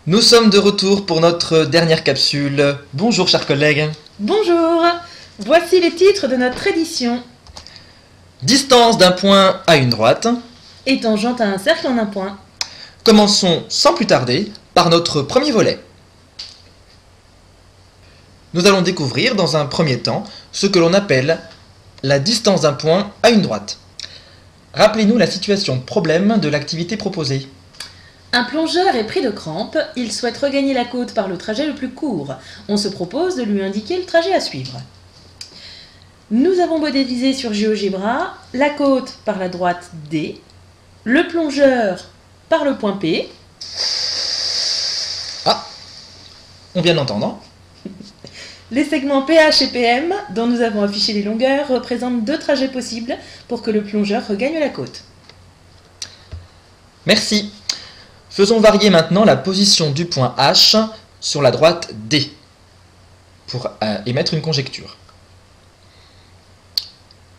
Nous sommes de retour pour notre dernière capsule. Bonjour chers collègues. Bonjour. Voici les titres de notre édition. Distance d'un point à une droite. Et tangente à un cercle en un point. Commençons sans plus tarder par notre premier volet. Nous allons découvrir dans un premier temps ce que l'on appelle la distance d'un point à une droite. Rappelez-nous la situation problème de l'activité proposée. Un plongeur est pris de crampes, il souhaite regagner la côte par le trajet le plus court. On se propose de lui indiquer le trajet à suivre. Nous avons modélisé sur GeoGebra la côte par la droite D, le plongeur par le point P. Ah, on vient d'entendre. Les segments PH et PM, dont nous avons affiché les longueurs, représentent deux trajets possibles pour que le plongeur regagne la côte. Merci. Faisons varier maintenant la position du point H sur la droite D pour émettre une conjecture.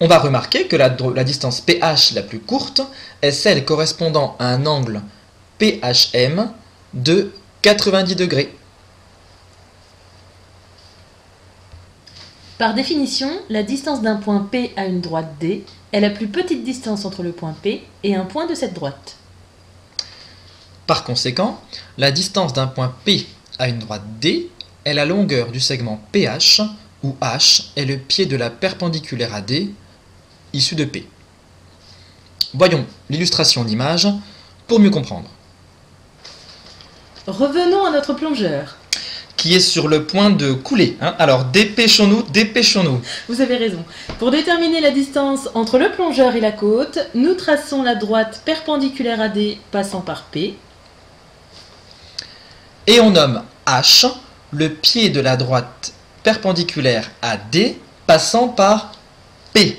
On va remarquer que la distance PH la plus courte est celle correspondant à un angle PHM de 90 degrés. Par définition, la distance d'un point P à une droite D est la plus petite distance entre le point P et un point de cette droite. Par conséquent, la distance d'un point P à une droite D est la longueur du segment PH, où H est le pied de la perpendiculaire à D, issue de P. Voyons l'illustration d'image pour mieux comprendre. Revenons à notre plongeur. Qui est sur le point de couler. Alors dépêchons-nous, dépêchons-nous. Vous avez raison. Pour déterminer la distance entre le plongeur et la côte, nous traçons la droite perpendiculaire à D passant par P. Et on nomme H le pied de la droite perpendiculaire à D passant par P.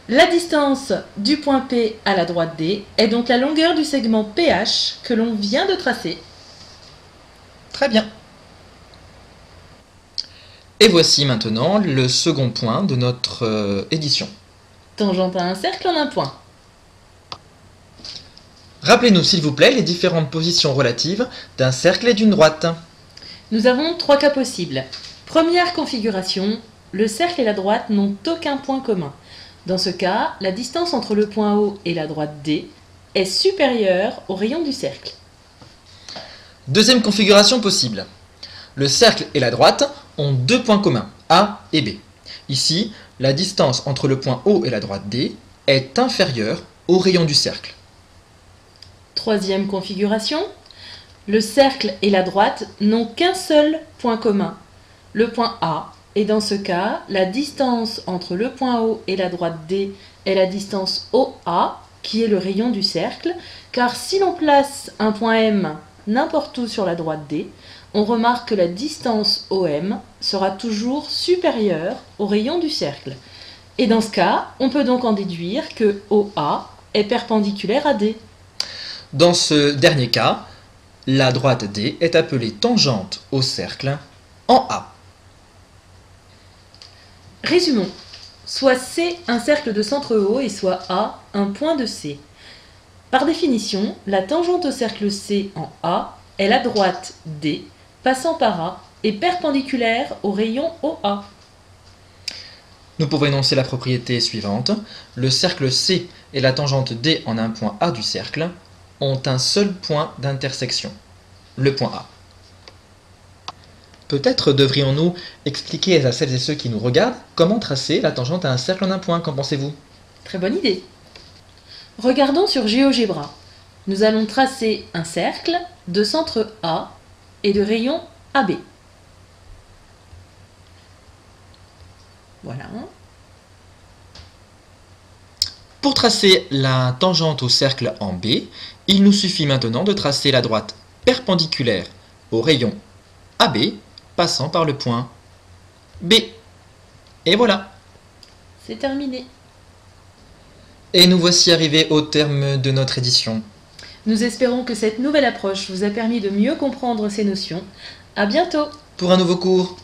La distance du point P à la droite D est donc la longueur du segment PH que l'on vient de tracer. Très bien. Et voici maintenant le second point de notre édition. Tangente à un cercle en un point. Rappelez-nous s'il vous plaît les différentes positions relatives d'un cercle et d'une droite. Nous avons trois cas possibles. Première configuration, le cercle et la droite n'ont aucun point commun. Dans ce cas, la distance entre le point O et la droite D est supérieure au rayon du cercle. Deuxième configuration possible. Le cercle et la droite ont deux points communs, A et B. Ici, la distance entre le point O et la droite D est inférieure au rayon du cercle. Troisième configuration, le cercle et la droite n'ont qu'un seul point commun, le point A, et dans ce cas, la distance entre le point O et la droite D est la distance OA, qui est le rayon du cercle, car si l'on place un point M n'importe où sur la droite D, on remarque que la distance OM sera toujours supérieure au rayon du cercle. Et dans ce cas, on peut donc en déduire que OA est perpendiculaire à D. Dans ce dernier cas, la droite D est appelée tangente au cercle en A. Résumons. Soit C un cercle de centre O et soit A un point de C. Par définition, la tangente au cercle C en A est la droite D passant par A et perpendiculaire au rayon OA. Nous pouvons énoncer la propriété suivante. Le cercle C et la tangente D en un point A du cercle ont un seul point d'intersection, le point A. Peut-être devrions-nous expliquer à celles et ceux qui nous regardent comment tracer la tangente à un cercle en un point, qu'en pensez-vous? Très bonne idée. Regardons sur GeoGebra. Nous allons tracer un cercle de centre A et de rayon AB. Voilà. Pour tracer la tangente au cercle en B, il nous suffit maintenant de tracer la droite perpendiculaire au rayon AB passant par le point B. Et voilà. C'est terminé. Et nous voici arrivés au terme de notre édition. Nous espérons que cette nouvelle approche vous a permis de mieux comprendre ces notions. À bientôt! Pour un nouveau cours.